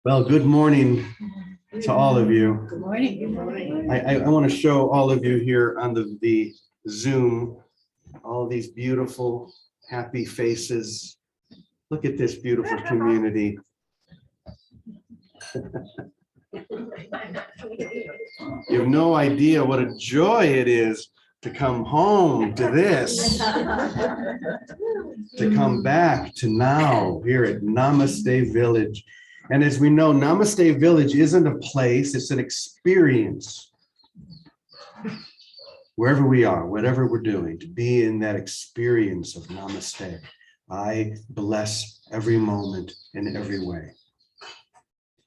Well, good morning to all of you. Good morning. Good morning. I want to show all of you here on the Zoom, all these beautiful, happy faces. Look at this beautiful community. You have no idea what a joy it is to come home to this, to come back to now here at Namaste Village. And as we know, Namaste Village isn't a place, it's an experience. Wherever we are, whatever we're doing, to be in that experience of Namaste. I bless every moment in every way.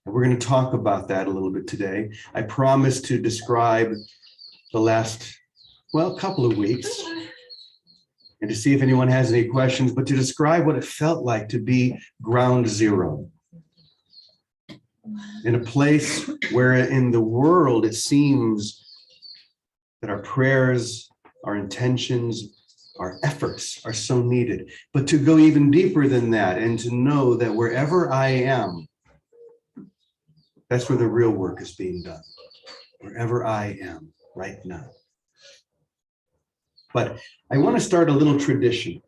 And we're going to talk about that a little bit today. I promised to describe the last, couple of weeks and to see if anyone has any questions, but to describe what it felt like to be ground zero. In a place where in the world it seems that our prayers, our intentions, our efforts are so needed, but to go even deeper than that and to know that wherever I am, that's where the real work is being done, wherever I am right now. But I want to start a little tradition,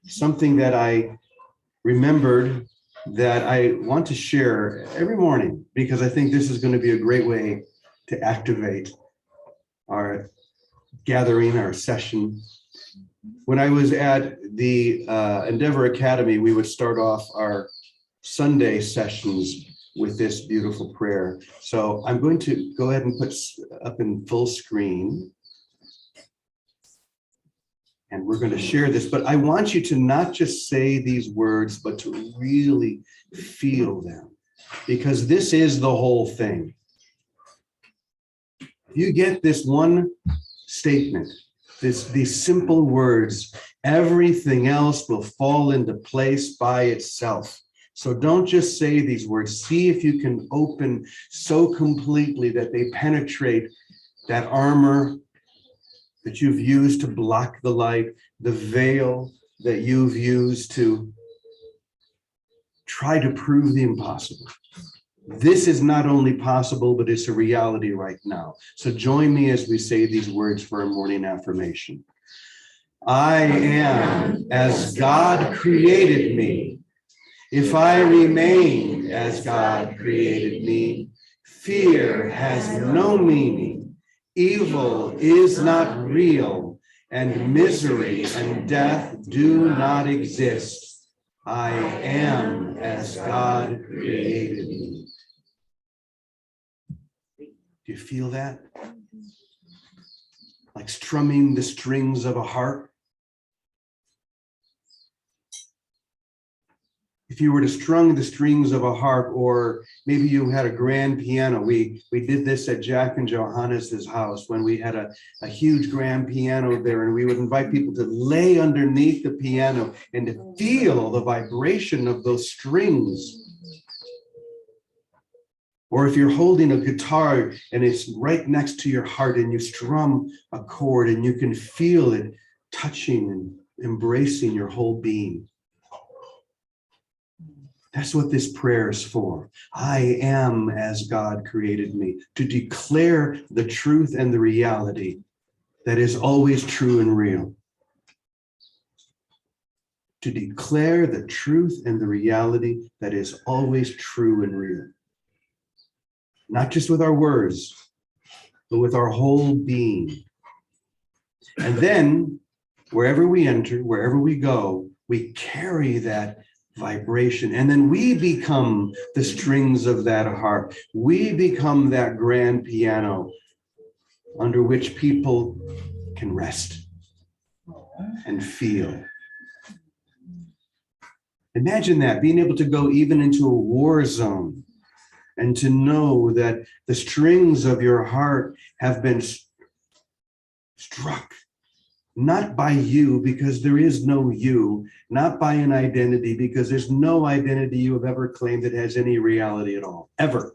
something that I remembered that I want to share every morning, because I think this is going to be a great way to activate our gathering, our session. When I was at the Endeavor Academy, we would start off our Sunday sessions with this beautiful prayer. So I'm going to go ahead and put up in full screen. And we're going to share this, but I want you to not just say these words, but to really feel them, because this is the whole thing. You get this one statement, these simple words, everything else will fall into place by itself. So don't just say these words. See if you can open so completely that they penetrate that armor that you've used to block the light, the veil that you've used to try to prove the impossible. This is not only possible, but it's a reality right now. So join me as we say these words for a morning affirmation. I am as God created me. If I remain as God created me, fear has no meaning. Evil is not real, and misery and death do not exist. I am as God created me. Do you feel that? Like strumming the strings of a harp? If you were to strum the strings of a harp, or maybe you had a grand piano. We did this at Jack and Johannes's house when we had a huge grand piano there, and we would invite people to lay underneath the piano and to feel the vibration of those strings. Or if you're holding a guitar and it's right next to your heart and you strum a chord and you can feel it touching and embracing your whole being. That's what this prayer is for. I am as God created me, to declare the truth and the reality that is always true and real. To declare the truth and the reality that is always true and real. Not just with our words, but with our whole being. And then, wherever we enter, wherever we go, we carry that vibration, and then we become the strings of that harp. We become that grand piano under which people can rest and feel. Imagine that, being able to go even into a war zone and to know that the strings of your heart have been struck. Not by you, because there is no you, not by an identity, because there's no identity you have ever claimed that has any reality at all, ever.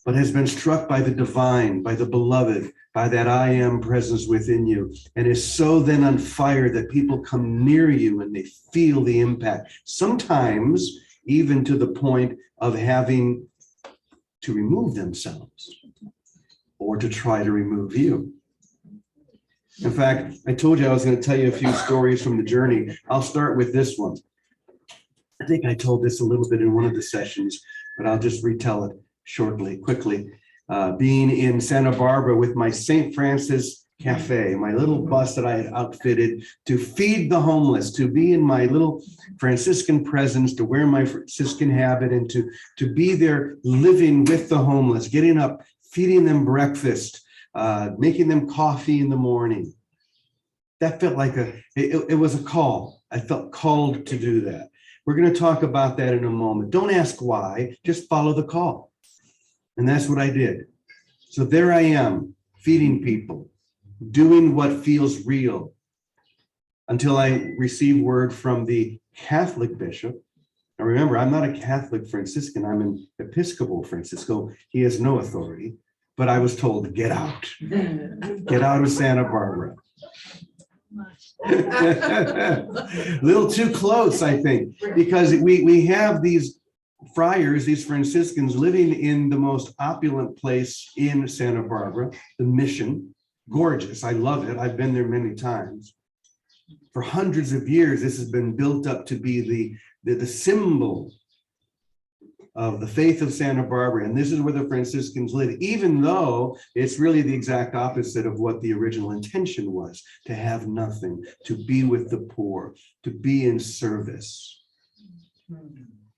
But has been struck by the divine, by the beloved, by that I am presence within you, and is so then on fire that people come near you and they feel the impact. Sometimes even to the point of having to remove themselves or to try to remove you. In fact, I told you I was going to tell you a few stories from the journey. I'll start with this one. I think I told this a little bit in one of the sessions, but I'll just retell it quickly. Being in Santa Barbara with my St. Francis Cafe, my little bus that I had outfitted to feed the homeless, to be in my little Franciscan presence, to wear my Franciscan habit, and to be there living with the homeless, getting up, feeding them breakfast, making them coffee in the morning. That felt like it was a call. I felt called to do that. We're going to talk about that in a moment. Don't ask why, just follow the call. And that's what I did. So there I am, feeding people, doing what feels real, until I received word from the Catholic bishop. Now remember, I'm not a Catholic Franciscan, I'm an Episcopal Francisco. He has no authority, but I was told, get out of Santa Barbara. A little too close, I think, because we have these friars, these Franciscans living in the most opulent place in Santa Barbara, the Mission. Gorgeous. I love it. I've been there many times. For hundreds of years, this has been built up to be the symbol of the faith of Santa Barbara. And this is where the Franciscans live, even though it's really the exact opposite of what the original intention was, to have nothing, to be with the poor, to be in service.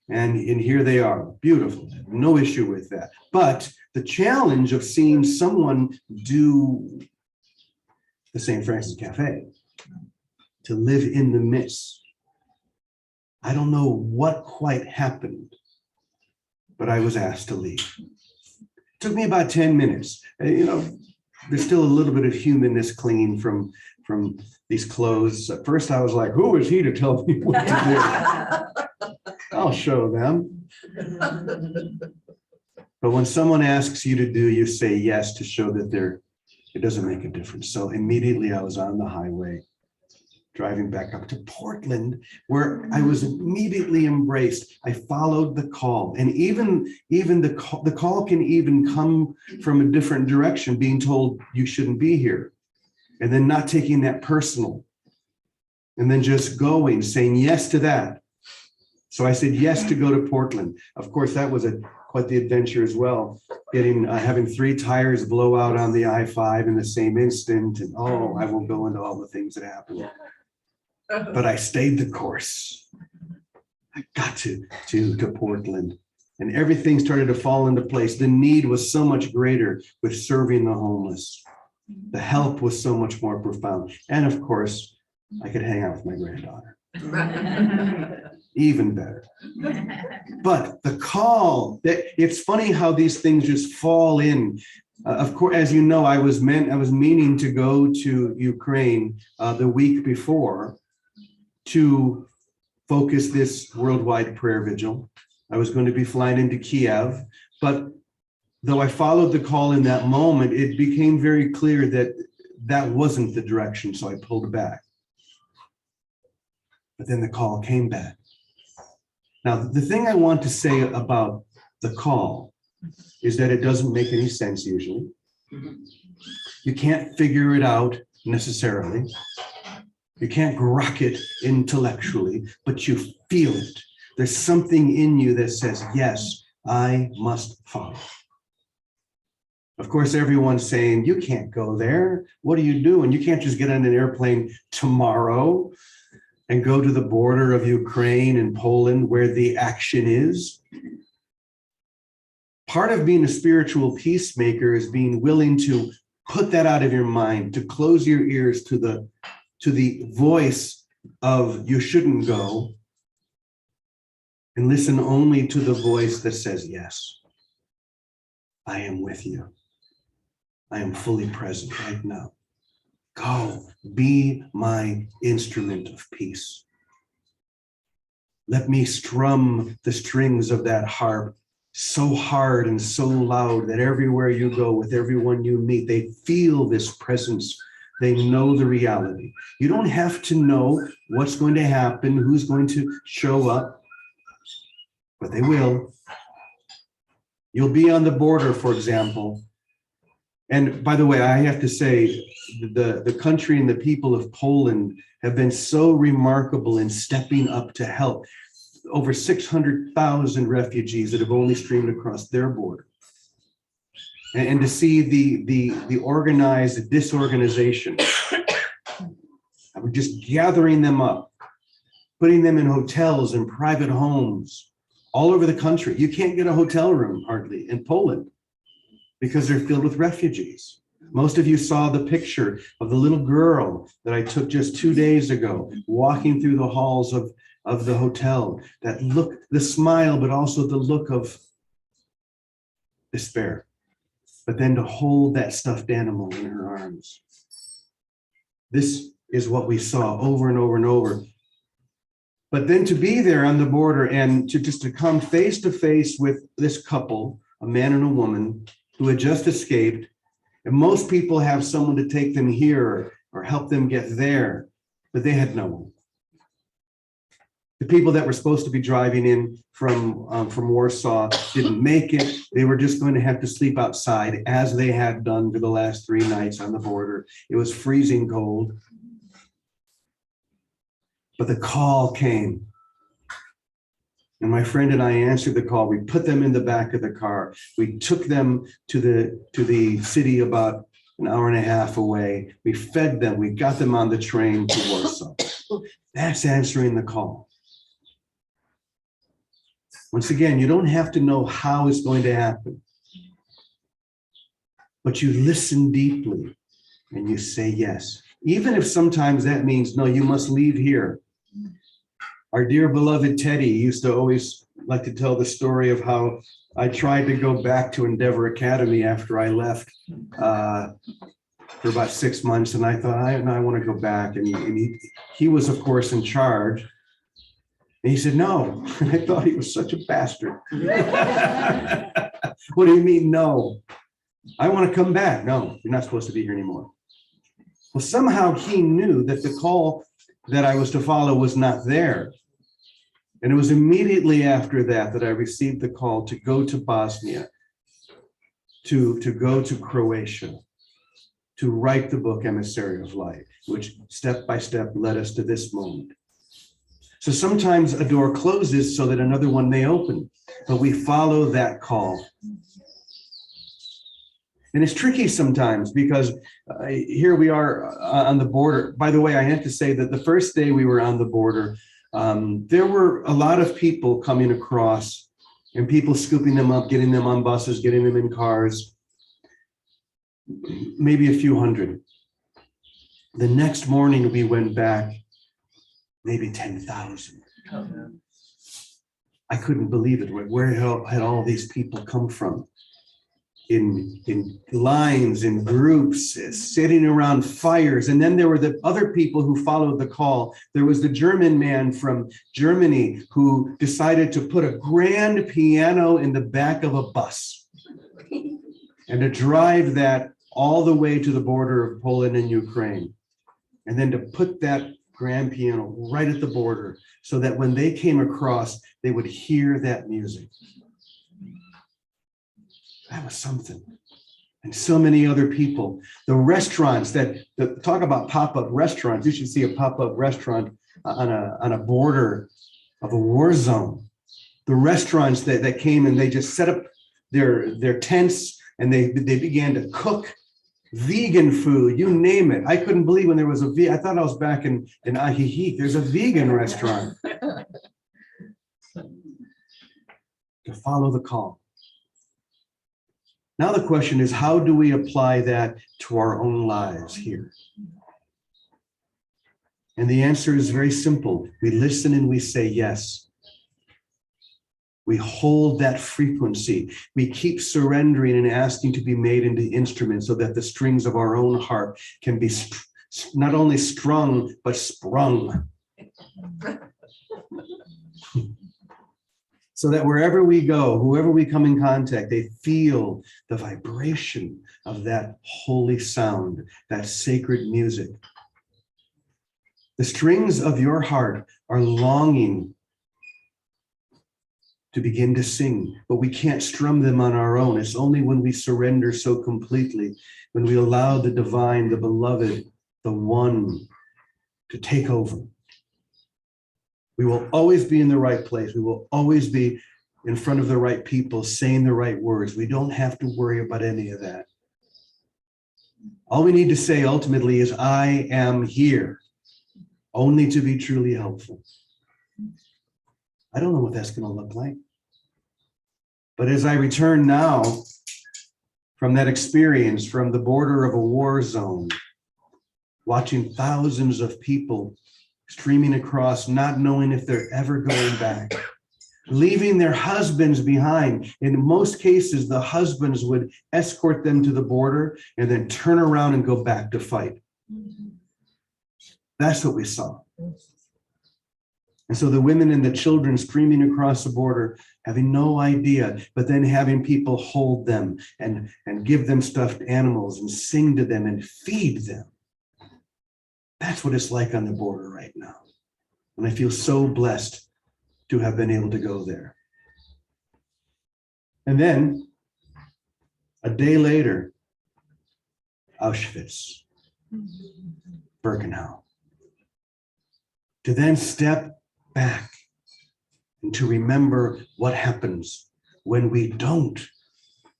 And here they are, beautiful, no issue with that. But the challenge of seeing someone do the St. Francis Cafe, to live in the midst. I don't know what quite happened, but I was asked to leave. It took me about 10 minutes. There's still a little bit of humanness clinging from these clothes. At first I was like, who is he to tell me what to do? I'll show them. But when someone asks you to do, you say yes to show that it doesn't make a difference. So immediately I was on the highway, driving back up to Portland, where I was immediately embraced. I followed the call. And even the call can even come from a different direction, being told you shouldn't be here, and then not taking that personal, and then just going, saying yes to that. So I said yes to go to Portland. Of course, that was quite the adventure as well, having 3 tires blow out on the I-5 in the same instant. And I won't go into all the things that happened. But I stayed the course. I got to Portland, and everything started to fall into place. The need was so much greater with serving the homeless. The help was so much more profound. And of course, I could hang out with my granddaughter. Even better. But the call, it's funny how these things just fall in. Of course, as you know, I was meaning to go to Ukraine the week before to focus this worldwide prayer vigil. I was going to be flying into Kiev, but though I followed the call in that moment, it became very clear that wasn't the direction, so I pulled back. But then the call came back. Now, the thing I want to say about the call is that it doesn't make any sense usually. You can't figure it out necessarily. You can't grok it intellectually, but you feel it. There's something in you that says, yes, I must follow. Of course, everyone's saying, you can't go there. What are you doing? You can't just get on an airplane tomorrow and go to the border of Ukraine and Poland where the action is. Part of being a spiritual peacemaker is being willing to put that out of your mind, to close your ears to the voice of you shouldn't go, and listen only to the voice that says, yes, I am with you. I am fully present right now. Go, be my instrument of peace. Let me strum the strings of that harp so hard and so loud that everywhere you go, with everyone you meet, they feel this presence. They know the reality. You don't have to know what's going to happen, who's going to show up. but they will. You'll be on the border, for example. And by the way, I have to say, the country and the people of Poland have been so remarkable in stepping up to help. Over 600,000 refugees that have only streamed across their border. And to see the organized disorganization, just gathering them up, putting them in hotels and private homes all over the country. You can't get a hotel room hardly in Poland because they're filled with refugees. Most of you saw the picture of the little girl that I took just 2 days ago, walking through the halls of the hotel. That look, the smile, but also the look of despair. But then to hold that stuffed animal in her arms. This is what we saw over and over and over. But then to be there on the border and to come face to face with this couple, a man and a woman, who had just escaped. And most people have someone to take them here or help them get there, but they had no one. The people that were supposed to be driving in from Warsaw didn't make it. They were just going to have to sleep outside, as they had done for the last 3 nights on the border. It was freezing cold. But the call came. And my friend and I answered the call. We put them in the back of the car. We took them to the city about an hour and a half away. We fed them. We got them on the train to Warsaw. That's answering the call. Once again, you don't have to know how it's going to happen, but you listen deeply and you say yes. Even if sometimes that means, no, you must leave here. Our dear beloved Teddy used to always like to tell the story of how I tried to go back to Endeavor Academy after I left for about 6 months. And I thought, I want to go back. And he was, of course, in charge. And he said, no. And I thought he was such a bastard. What do you mean, no? I want to come back. No, you're not supposed to be here anymore. Well, somehow he knew that the call that I was to follow was not there. And it was immediately after that I received the call to go to Bosnia, to go to Croatia, to write the book Emissary of Light, which step by step led us to this moment. So sometimes a door closes so that another one may open, but we follow that call. And it's tricky sometimes because here we are on the border. By the way, I have to say that the first day we were on the border, there were a lot of people coming across and people scooping them up, getting them on buses, getting them in cars, maybe a few hundred. The next morning we went back, maybe 10,000. I couldn't believe it. Where had all these people come from? In lines, in groups, sitting around fires. And then there were the other people who followed the call. There was the German man from Germany who decided to put a grand piano in the back of a bus and to drive that all the way to the border of Poland and Ukraine. And then to put that grand piano right at the border so that when they came across, they would hear that music. That was something. And so many other people. The restaurants that talk about pop-up restaurants. You should see a pop-up restaurant on a border of a war zone. The restaurants that came and they just set up their tents and they began to cook vegan food, you name it. I couldn't believe when there was I thought I was back in Ahihik. There's a vegan restaurant. To follow the call. Now the question is, how do we apply that to our own lives here? And the answer is very simple. We listen and we say yes. We hold that frequency. We keep surrendering and asking to be made into instruments so that the strings of our own heart can be not only strung, but sprung. So that wherever we go, whoever we come in contact, they feel the vibration of that holy sound, that sacred music. The strings of your heart are longing to begin to sing, but we can't strum them on our own. It's only when we surrender so completely, when we allow the divine, the beloved, the one to take over. We will always be in the right place. We will always be in front of the right people, saying the right words. We don't have to worry about any of that. All we need to say ultimately is, I am here, only to be truly helpful. I don't know what that's going to look like. But as I return now from that experience, from the border of a war zone, watching thousands of people streaming across, not knowing if they're ever going back, leaving their husbands behind. In most cases, the husbands would escort them to the border and then turn around and go back to fight. That's what we saw. And so the women and the children streaming across the border, having no idea, but then having people hold them and give them stuffed animals and sing to them and feed them. That's what it's like on the border right now. And I feel so blessed to have been able to go there. And then a day later, Auschwitz, Birkenau. To then step back and to remember what happens when we don't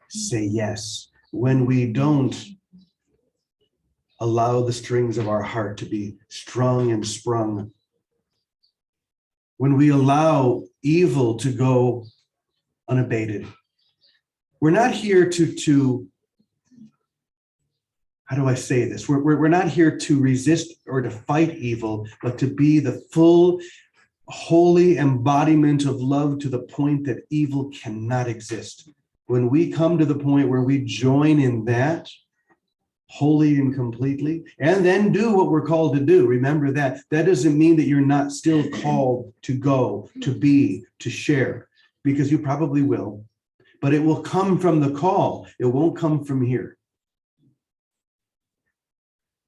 say yes, when we don't allow the strings of our heart to be strung and sprung, when we allow evil to go unabated. We're not here to how do I say this? We're not here to resist or to fight evil, but to be the full, holy embodiment of love to the point that evil cannot exist. When we come to the point where we join in that, wholly and completely, and then do what we're called to do. Remember that. That doesn't mean that you're not still called to go, to be, to share, because you probably will, but it will come from the call. It won't come from here.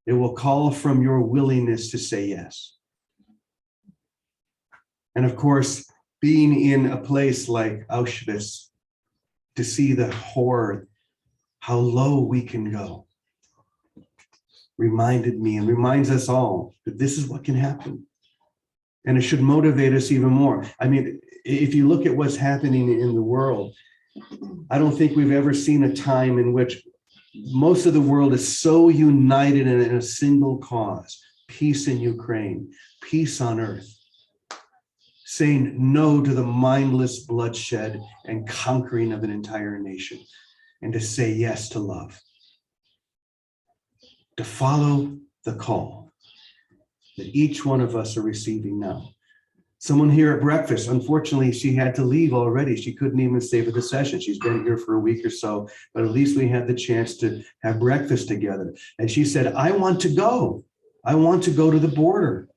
It will call from your willingness to say yes. And of course, being in a place like Auschwitz, to see the horror, how low we can go, reminded me and reminds us all that this is what can happen. And it should motivate us even more. I mean, if you look at what's happening in the world, I don't think we've ever seen a time in which most of the world is so united in a single cause: peace in Ukraine, peace on earth, saying no to the mindless bloodshed and conquering of an entire nation, and to say yes to love. To follow the call that each one of us are receiving now. Someone here at breakfast, unfortunately, she had to leave already. She couldn't even stay for the session. She's been here for a week or so, but at least we had the chance to have breakfast together. And she said, I want to go. I want to go to the border.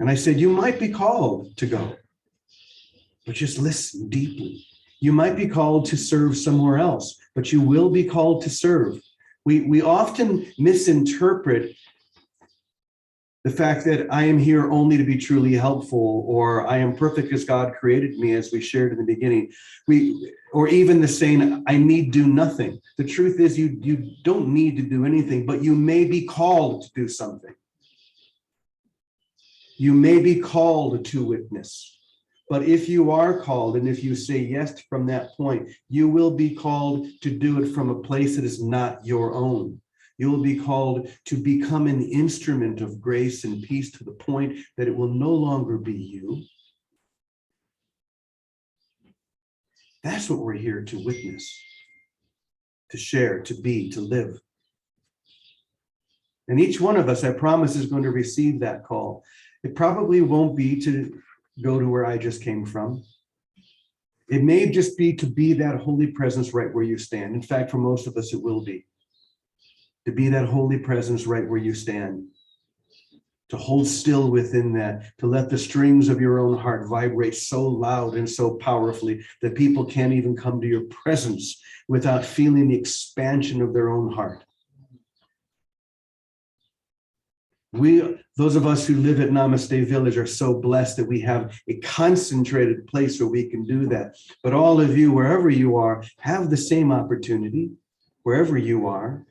And I said, you might be called to go, but just listen deeply. You might be called to serve somewhere else, but you will be called to serve. We often misinterpret the fact that I am here only to be truly helpful, or I am perfect as God created me, as we shared in the beginning. Or even the saying, I need do nothing. The truth is you don't need to do anything, but you may be called to do something. You may be called to witness. But if you are called, and if you say yes from that point, you will be called to do it from a place that is not your own. You will be called to become an instrument of grace and peace to the point that it will no longer be you. That's what we're here to witness, to share, to be, to live. And each one of us, I promise, is going to receive that call. It probably won't be to go to where I just came from. It may just be to be that holy presence right where you stand. In fact, for most of us, it will be. To be that holy presence right where you stand. To hold still within that. To let the strings of your own heart vibrate so loud and so powerfully that people can't even come to your presence without feeling the expansion of their own heart. Those of us who live at Namaste Village are so blessed that we have a concentrated place where we can do that. But all of you, wherever you are, have the same opportunity, wherever you are,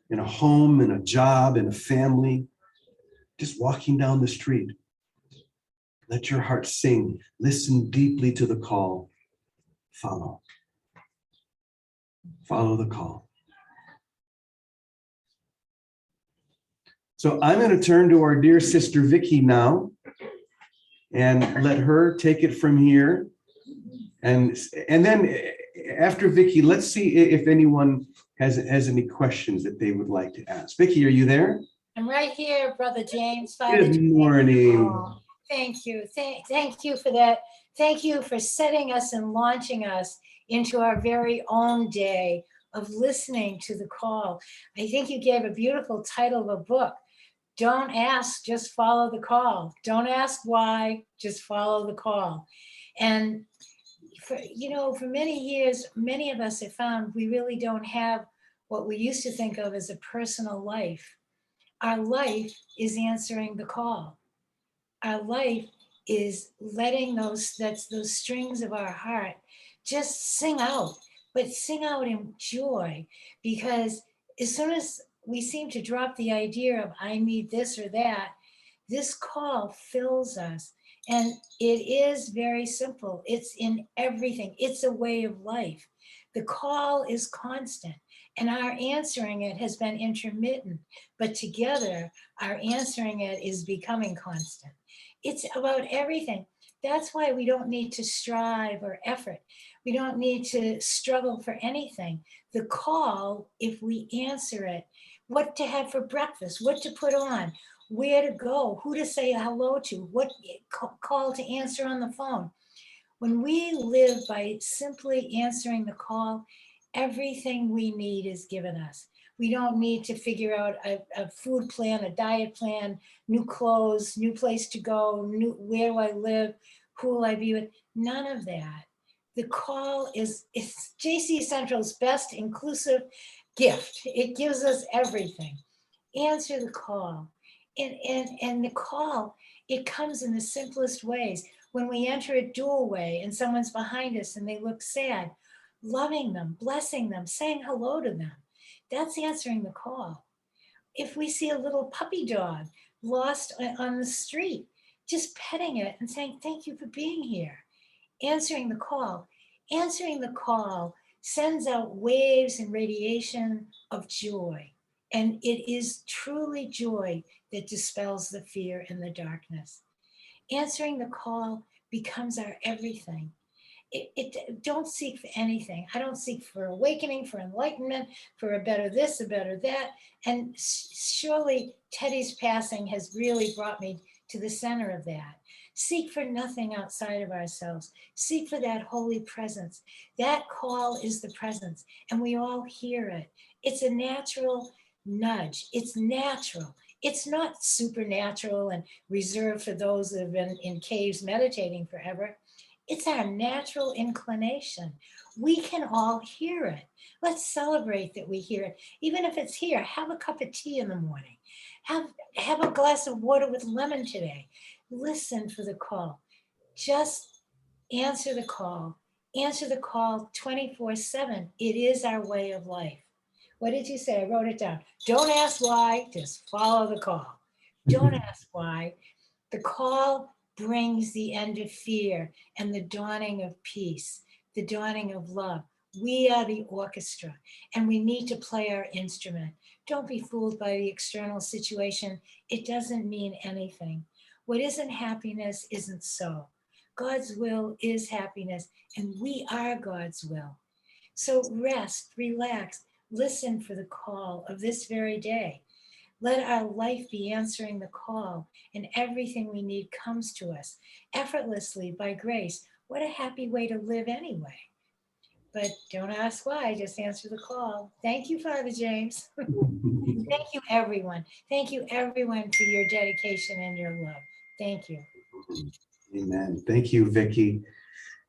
in a home, in a job, in a family, just walking down the street. Let your heart sing. Listen deeply to the call. Follow. Follow the call. So I'm going to turn to our dear sister Vicky now and let her take it from here. And then after Vicky, let's see if anyone has any questions that they would like to ask. Vicky, are you there? I'm right here, Brother James. Father Good James. morning. Oh, thank you. Thank you for that. Thank you for setting us and launching us into our very own day of listening to the call. I think you gave a beautiful title of a book. Don't ask, just follow the call. Don't ask why, just follow the call. And for many years, many of us have found we really don't have what we used to think of as a personal life. Our life is answering the call. Our life is letting those strings of our heart just sing out, but sing out in joy, because as soon as we seem to drop the idea of I need this or that, this call fills us. And it is very simple. It's in everything. It's a way of life. The call is constant, and our answering it has been intermittent, but together our answering it is becoming constant. It's about everything. That's why we don't need to strive or effort. We don't need to struggle for anything. The call, if we answer it, what to have for breakfast, what to put on, where to go, who to say hello to, what call to answer on the phone. When we live by simply answering the call, everything we need is given us. We don't need to figure out a food plan, a diet plan, new clothes, new place to go, where do I live, who will I be with? None of that. The call is JC Central's best inclusive gift. It gives us everything. Answer the call. And the call, it comes in the simplest ways. When we enter a doorway and someone's behind us and they look sad, loving them, blessing them, saying hello to them. That's answering the call. If we see a little puppy dog lost on the street, just petting it and saying, thank you for being here. Answering the call. Answering the call sends out waves and radiation of joy. And it is truly joy that dispels the fear and the darkness. Answering the call becomes our everything. Don't seek for anything. I don't seek for awakening, for enlightenment, for a better this, a better that. And surely Teddy's passing has really brought me to the center of that. Seek for nothing outside of ourselves. Seek for that holy presence. That call is the presence, and we all hear it. It's a natural nudge. It's natural. It's not supernatural and reserved for those that have been in caves meditating forever. It's our natural inclination. We can all hear it. Let's celebrate that we hear it. Even if it's here, have a cup of tea in the morning. Have a glass of water with lemon today. Listen for the call. Just answer the call. Answer the call 24/7. It is our way of life. What did you say? I wrote it down. Don't ask why, just follow the call. Don't ask why. The call brings the end of fear and the dawning of peace, the dawning of love. We are the orchestra, and we need to play our instrument. Don't be fooled by the external situation. It doesn't mean anything. What isn't happiness isn't so. God's will is happiness, and we are God's will. So rest, relax, listen for the call of this very day. Let our life be answering the call, and everything we need comes to us effortlessly by grace. What a happy way to live anyway. But don't ask why, just answer the call. Thank you, Father James. Thank you, everyone. Thank you, everyone, for your dedication and your love. Thank you. Amen. Thank you, Vicky.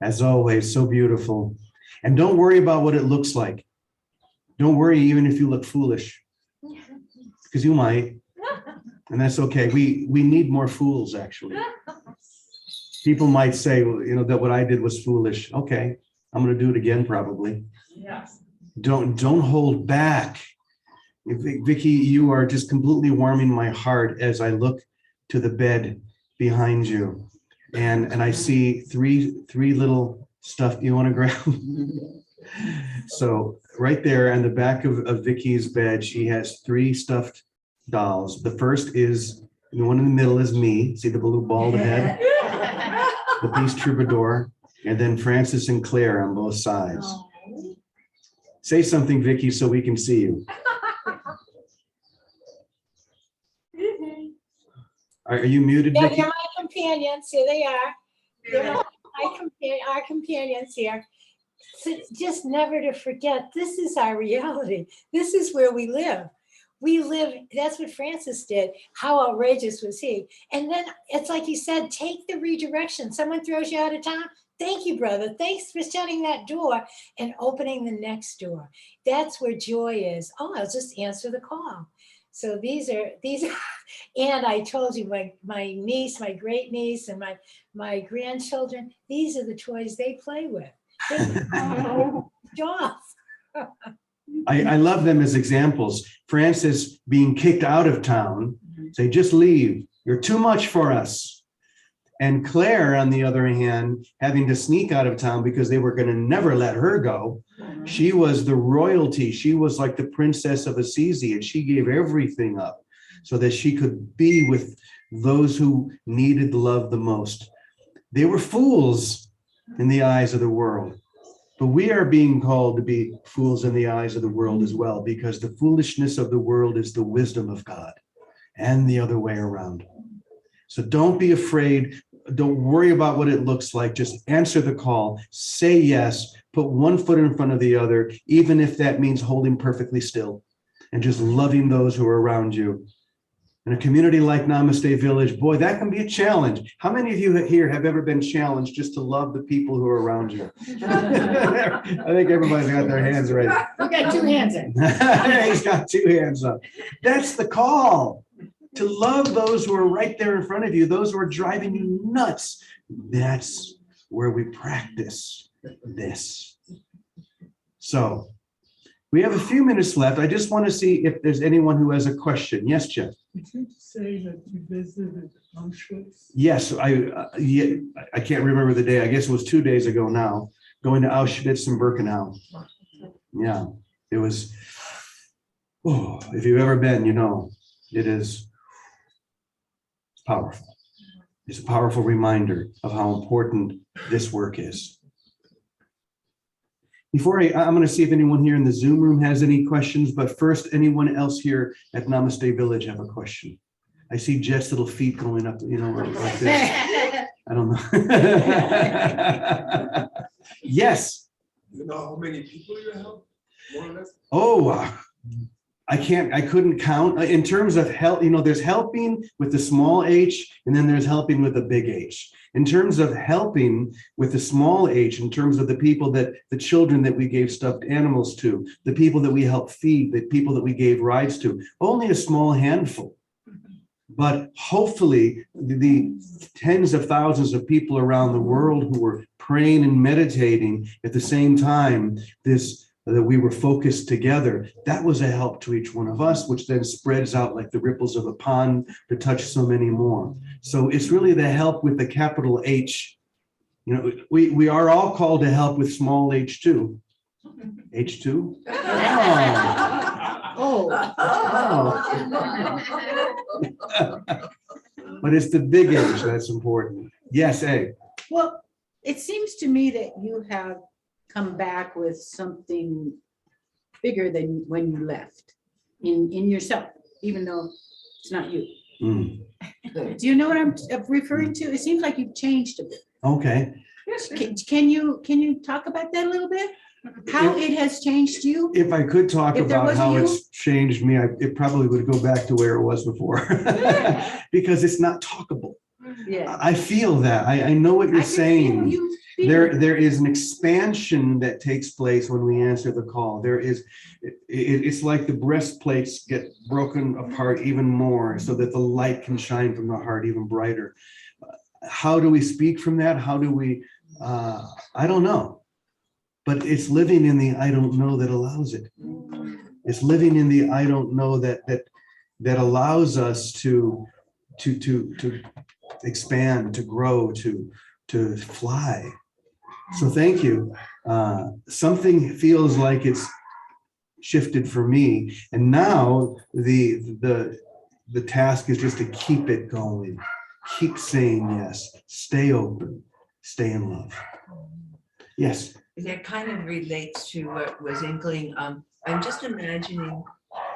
As always, so beautiful. And don't worry about what it looks like. Don't worry even if you look foolish, because you might. And that's okay. We need more fools, actually. People might say, well, you know, that what I did was foolish. Okay, I'm going to do it again, probably. Yes. Don't hold back. Vicky, you are just completely warming my heart as I look to the bed behind you. And I see three little stuff you want to grab. So right there on the back of Vicky's bed, she has 3 stuffed dolls. The first is, the one in the middle is me. See the blue bald head? The Peace Troubadour. And then Francis and Claire on both sides. Say something, Vicky, so we can see you. Are you muted, Yeah, Vicky? they're my companions. Here they are. They're our companions here. So just never to forget, this is our reality. This is where we live. We live, that's what Francis did. How outrageous was he? And then it's like he said, take the redirection. Someone throws you out of town. Thank you, brother. Thanks for shutting that door and opening the next door. That's where joy is. Oh, I'll just answer the call. So these are, and I told you my niece, my great niece, and my grandchildren, these are the toys they play with. I love them as examples. Francis being kicked out of town, say, just leave. You're too much for us. And Claire, on the other hand, having to sneak out of town because they were going to never let her go. She was the royalty. She was like the princess of Assisi, and she gave everything up so that she could be with those who needed love the most. They were fools in the eyes of the world. But we are being called to be fools in the eyes of the world as well, because the foolishness of the world is the wisdom of God, and the other way around. So don't be afraid. Don't worry about what it looks like. Just answer the call. Say yes. Put one foot in front of the other, even if that means holding perfectly still and just loving those who are around you. In a community like Namaste Village, boy, that can be a challenge. How many of you here have ever been challenged just to love the people who are around you? I think everybody's got their hands raised. We got 2 hands in. He's got 2 hands up. That's the call, to love those who are right there in front of you, those who are driving you nuts. That's where we practice this. So we have a few minutes left. I just want to see if there's anyone who has a question. Yes, Jeff. Did you say that you visited Auschwitz? Yes, I can't remember the day. I guess it was 2 days ago now, going to Auschwitz and Birkenau. Yeah, it was, oh, if you've ever been, you know, it is powerful. It's a powerful reminder of how important this work is. Before I'm going to see if anyone here in the Zoom room has any questions, but first, anyone else here at Namaste Village have a question? I see Jet's little feet going up, you know, like this. I don't know. Yes. You know how many people you help, more or less? Oh, I couldn't count. In terms of help, you know, there's helping with the small h, and then there's helping with the big H. In terms of helping with the small h, in terms of the people the children that we gave stuffed animals to, the people that we helped feed, the people that we gave rides to, only a small handful. But hopefully the tens of thousands of people around the world who were praying and meditating at the same time, that we were focused together, that was a help to each one of us, which then spreads out like the ripples of a pond to touch so many more. So it's really the help with the capital H. You know, we are all called to help with small h too. H2? Oh. But it's the big H that's important. Yes, A. Well, it seems to me that you have come back with something bigger than when you left in yourself, even though it's not you. Mm. Do you know what I'm referring to? It seems like you've changed a bit. Okay. Can you talk about that a little bit? How it has changed you? If I could talk If there about was how you? it's changed me, it probably would go back to where it was before. Because it's not talkable. Yeah. I feel that. I know what you're I can feel saying. you there is an expansion that takes place when we answer the call. There is, it's like the breastplates get broken apart even more so that the light can shine from the heart even brighter. How do we speak from that? How do we, I don't know, but it's living in the I don't know that allows it. It's living in the I don't know that allows us to expand, to grow, to fly. So thank you. Something feels like it's shifted for me, and now the task is just to keep it going, keep saying yes, stay open, stay in love. Yes. That kind of relates to what was inkling. I'm just imagining,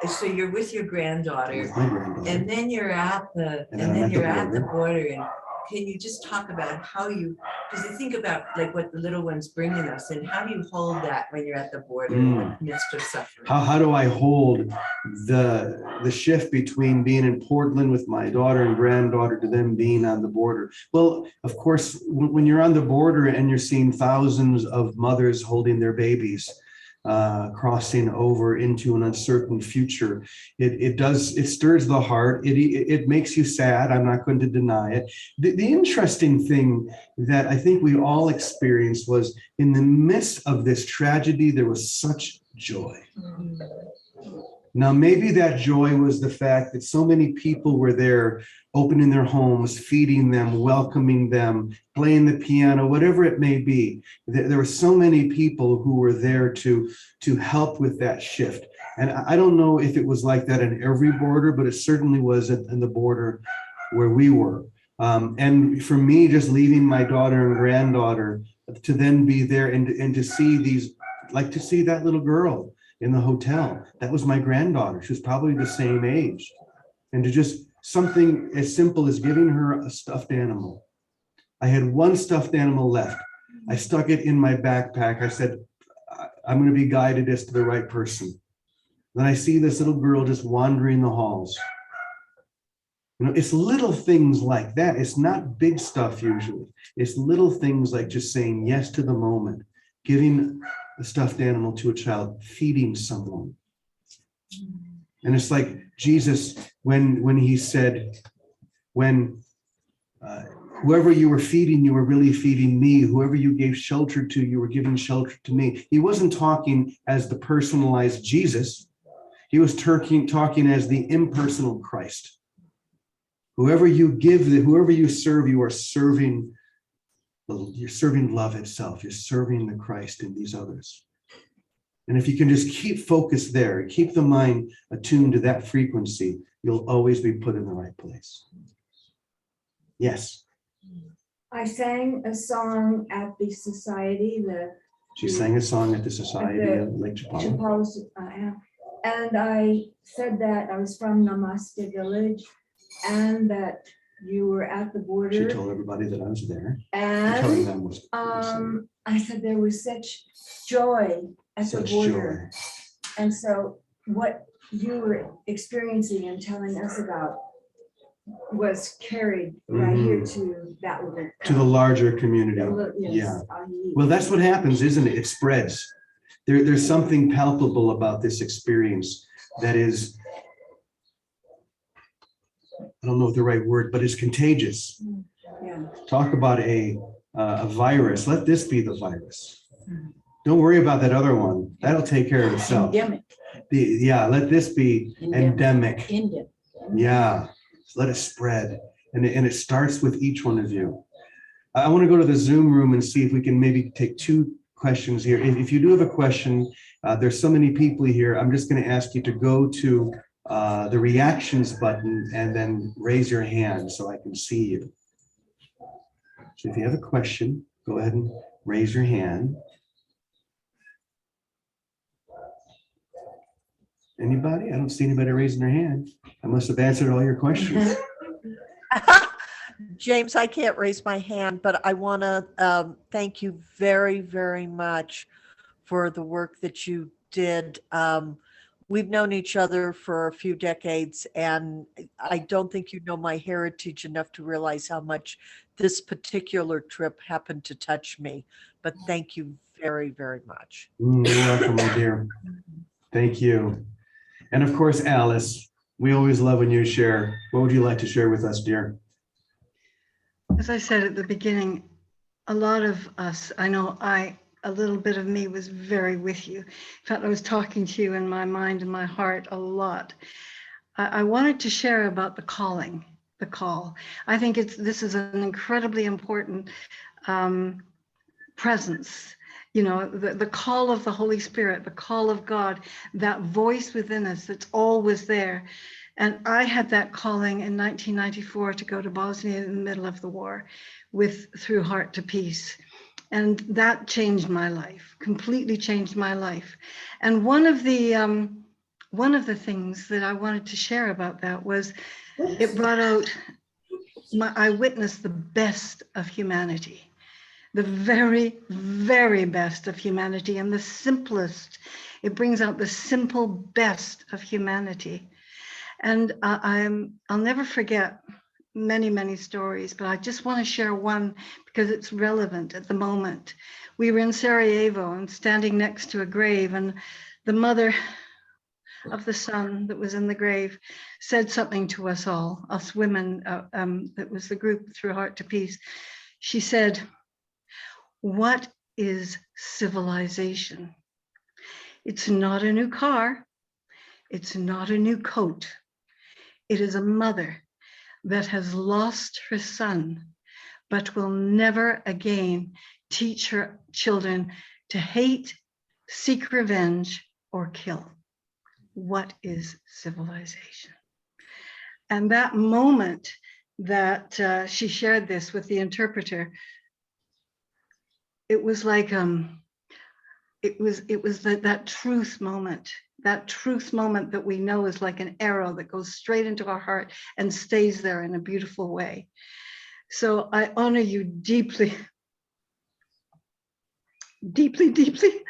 so you're with your granddaughter, With my granddaughter. and then you're at the, And and then I'm then at the you're at the border. border, and can you just talk about how you, because you think about like what the little one's bringing us, and how do you hold that when you're at the border in the midst of suffering? How do I hold the shift between being in Portland with my daughter and granddaughter to them being on the border? Well, of course, when you're on the border and you're seeing thousands of mothers holding their babies, crossing over into an uncertain future, it stirs the heart. It makes you sad. I'm not going to deny it. The interesting thing that I think we all experienced was in the midst of this tragedy, there was such joy. Now, maybe that joy was the fact that so many people were there, opening their homes, feeding them, welcoming them, playing the piano, whatever it may be. There were so many people who were there to help with that shift. And I don't know if it was like that in every border, but it certainly was in the border where we were. And for me, just leaving my daughter and granddaughter to then be there and to see these, like to see that little girl in the hotel. That was my granddaughter. She was probably the same age. And to just something as simple as giving her a stuffed animal. I had one stuffed animal left. I stuck it in my backpack. I said, I'm going to be guided as to the right person. Then I see this little girl just wandering the halls. You know, it's little things like that. It's not big stuff usually. It's little things like just saying yes to the moment, giving a stuffed animal to a child, feeding someone. And it's like Jesus, when he said, whoever you were feeding, you were really feeding me. Whoever you gave shelter to, you were giving shelter to me. He wasn't talking as the personalized Jesus. He was talking as the impersonal Christ. Whoever you give, whoever you serve, you are serving. You're serving love itself. You're serving the Christ in these others. And if you can just keep focused there, keep the mind attuned to that frequency, you'll always be put in the right place. Yes. I sang a song at the society, She sang a song at the Society of Lake Chapala. and I said that I was from Namaste village and that you were at the She border. told everybody that I was there. Telling And them what to say. I said there was such joy at the Such border. joy. And so what you were experiencing and telling us about was carried right here to that little. To the larger community. Yes, Yeah. Well, that's what happens, isn't it? It spreads. There's something palpable about this experience that is, I don't know the right word, but it's contagious. Yeah. Talk about a virus. Let this be the virus. Don't worry about that other one. That'll take care of itself. Endemic. Let this be endemic. Endemic. Yeah, let it spread. And it starts with each one of you. I want to go to the Zoom room and see if we can maybe take two questions here. If you do have a question, there's so many people here. I'm just going to ask you to go to the reactions button and then raise your hand so I can see you. So if you have a question, go ahead and raise your hand. Anybody? I don't see anybody raising their hand. I must have answered all your questions. James, I can't raise my hand, but I want to thank you very, very much for the work that you did we've known each other for a few decades, and I don't think you know my heritage enough to realize how much this particular trip happened to touch me. But thank you very, very much. You're welcome, my dear. Thank you. And of course, Alice, we always love when you share. What would you like to share with us, dear? As I said at the beginning, a lot of us, I know a little bit of me was very with you. In fact, I was talking to you in my mind and my heart a lot. I wanted to share about the calling, the call. I think this is an incredibly important presence. You know, the call of the Holy Spirit, the call of God, that voice within us that's always there. And I had that calling in 1994 to go to Bosnia in the middle of the war through Heart to Peace. And that changed my life, completely changed my life. And one of the things that I wanted to share about that was it brought out, I witnessed the best of humanity, the very, very best of humanity, and the simplest. It brings out the simple best of humanity. And I'll never forget many, many stories, but I just want to share one because it's relevant at the moment. We were in Sarajevo and standing next to a grave, and the mother of the son that was in the grave said something to us all, us women, that was the group through Heart to Peace. She said, "What is civilization? It's not a new car. It's not a new coat. It is a mother that has lost her son, but will never again teach her children to hate, seek revenge, or kill. What is civilization?" And that moment that she shared this with the interpreter, it was like it was that truth moment. That truth moment that we know is like an arrow that goes straight into our heart and stays there in a beautiful way. So I honor you deeply, deeply, deeply,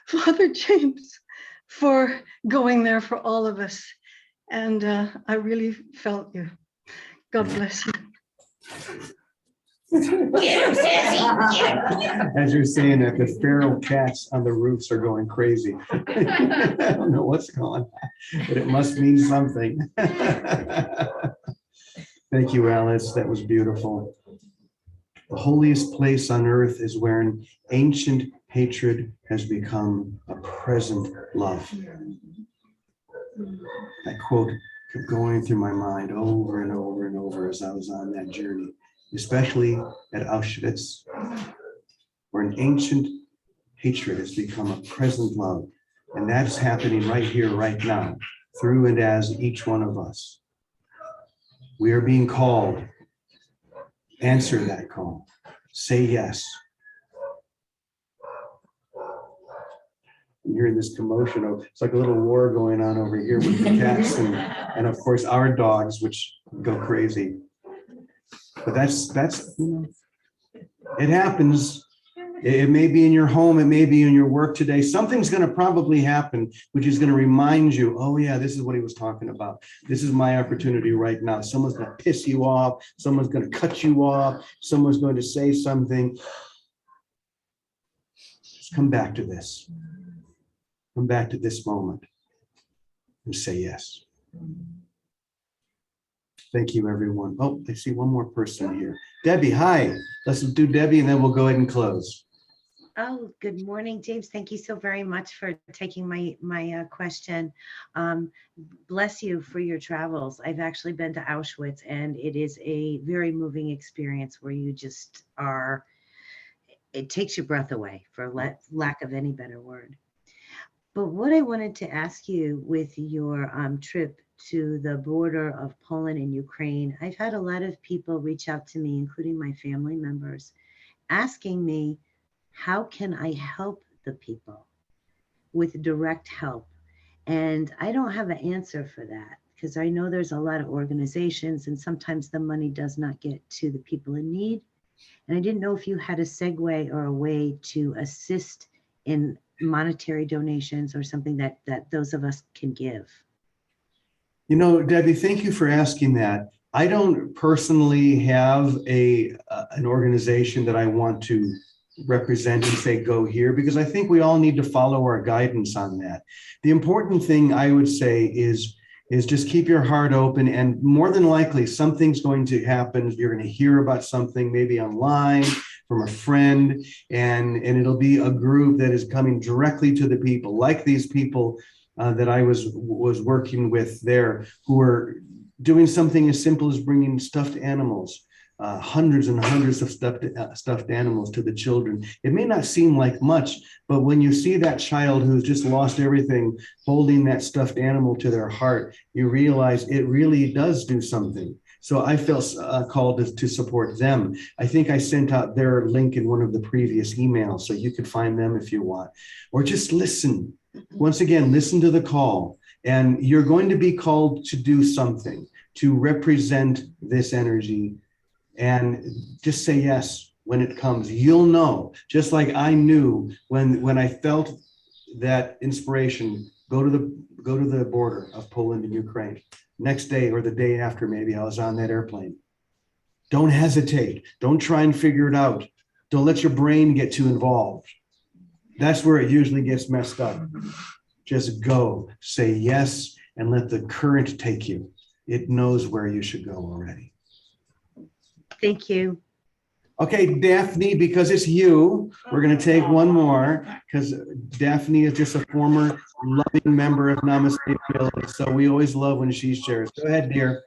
Father James, for going there for all of us. And I really felt you. God bless you. As you're saying that, the feral cats on the roofs are going crazy. I don't know what's going on, but it must mean something. Thank you, Alice. That was beautiful. The holiest place on earth is where an ancient hatred has become a present love. That quote kept going through my mind over and over and over as I was on that journey, especially at Auschwitz, where an ancient hatred has become a present love. And that's happening right here, right now, through and as each one of us. We are being called. Answer that call. Say yes. I'm hearing this commotion of, it's like a little war going on over here with the cats and of course our dogs, which go crazy. But that's you know, it happens. It may be in your home, it may be in your work today. Something's going to probably happen, which is going to remind you, oh yeah, this is what he was talking about. This is my opportunity right now. Someone's going to piss you off. Someone's going to cut you off. Someone's going to say something. Just come back to this. Come back to this moment and say yes. Thank you, everyone. Oh, I see one more person here. Debbie, hi. Let's do Debbie and then we'll go ahead and close. Oh, good morning, James. Thank you so very much for taking my question. Bless you for your travels. I've actually been to Auschwitz, and it is a very moving experience where you just are, it takes your breath away, for lack of any better word. But what I wanted to ask you with your trip to the border of Poland and Ukraine, I've had a lot of people reach out to me, including my family members, asking me, how can I help the people with direct help? And I don't have an answer for that because I know there's a lot of organizations and sometimes the money does not get to the people in need. And I didn't know if you had a segue or a way to assist in monetary donations or something that those of us can give? You know, Debbie, thank you for asking that. I don't personally have an organization that I want to represent and say, go here, because I think we all need to follow our guidance on that. The important thing I would say is just keep your heart open, and more than likely something's going to happen. You're going to hear about something maybe online from a friend, and it'll be a group that is coming directly to the people, like these people that I was working with there, who were doing something as simple as bringing stuffed animals, hundreds and hundreds of stuffed animals to the children. It may not seem like much, but when you see that child who's just lost everything holding that stuffed animal to their heart, you realize it really does do something. So I felt called to support them. I think I sent out their link in one of the previous emails, so you could find them if you want, or just listen. Once again, listen to the call, and you're going to be called to do something, to represent this energy, and just say yes when it comes. You'll know, just like I knew when I felt that inspiration, go to the border of Poland and Ukraine. Next day or the day after, maybe I was on that airplane. Don't hesitate. Don't try and figure it out. Don't let your brain get too involved. That's where it usually gets messed up. Just go, say yes, and let the current take you. It knows where you should go already. Thank you. Okay, Daphne, because it's you, we're going to take one more, because Daphne is just a former loving member of Namaste Village, so we always love when she shares. Go ahead, dear.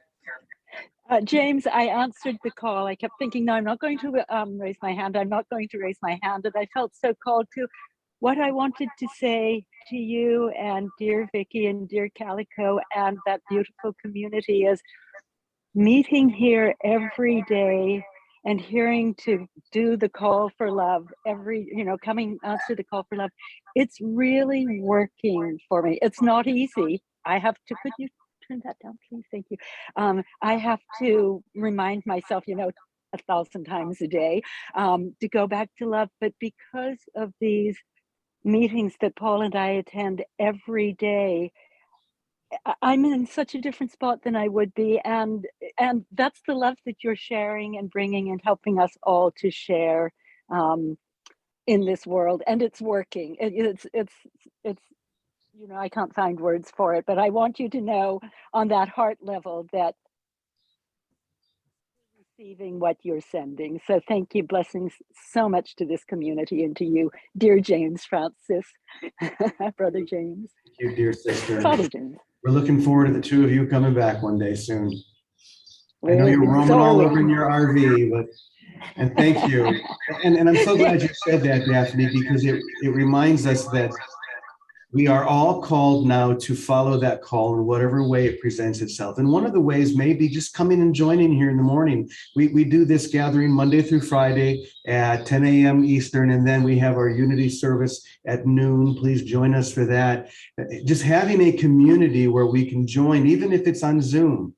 James, I answered the call. I kept thinking, no, I'm not going to raise my hand. I'm not going to raise my hand. And I felt so called to. What I wanted to say to you and dear Vicky and dear Calico and that beautiful community is meeting here every day and hearing to do the call for love coming answer the call for love. It's really working for me. It's not easy. I have to, could you turn that down, please? Thank you. I have to remind myself, 1,000 times a day to go back to love. But because of these meetings that Paul and I attend every day, I'm in such a different spot than I would be, and that's the love that you're sharing and bringing and helping us all to share in this world, and it's working. It's I can't find words for it, but I want you to know on that heart level that receiving what you're sending. So thank you. Blessings so much to this community and to you, dear James Francis, brother James. Thank you, dear sister. Father James. We're looking forward to the two of you coming back one day soon. I know you're roaming all over in your RV, and thank you. And I'm so glad you said that, Daphne, because it reminds us that we are all called now to follow that call in whatever way it presents itself. And one of the ways may be just coming and joining here in the morning. We do this gathering Monday through Friday at 10 a.m. Eastern, and then we have our Unity service at noon. Please join us for that. Just having a community where we can join, even if it's on Zoom,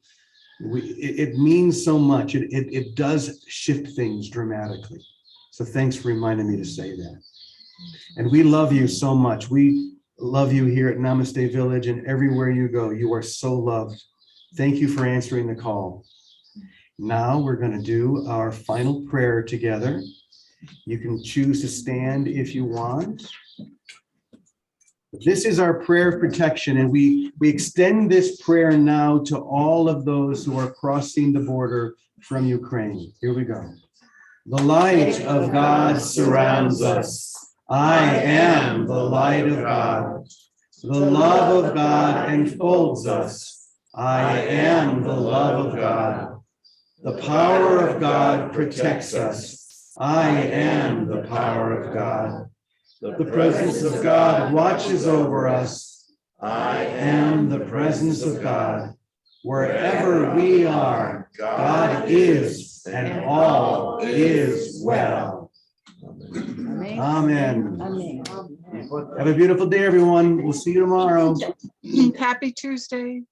it means so much. It does shift things dramatically. So thanks for reminding me to say that. And we love you so much. We love you here at Namaste Village, and everywhere you go, you are so loved. Thank you for answering the call. Now we're going to do our final prayer together. You can choose to stand if you want. This is our prayer of protection, and we extend this prayer now to all of those who are crossing the border from Ukraine. Here we go. The light of God surrounds us. I am the light of God. The love of God enfolds us. I am the love of God. The power of God protects us. I am the power of God. The presence of God watches over us. I am the presence of God. Wherever we are, God is, and all is well. Amen. Amen. Have a beautiful day, everyone. We'll see you tomorrow. Happy Tuesday.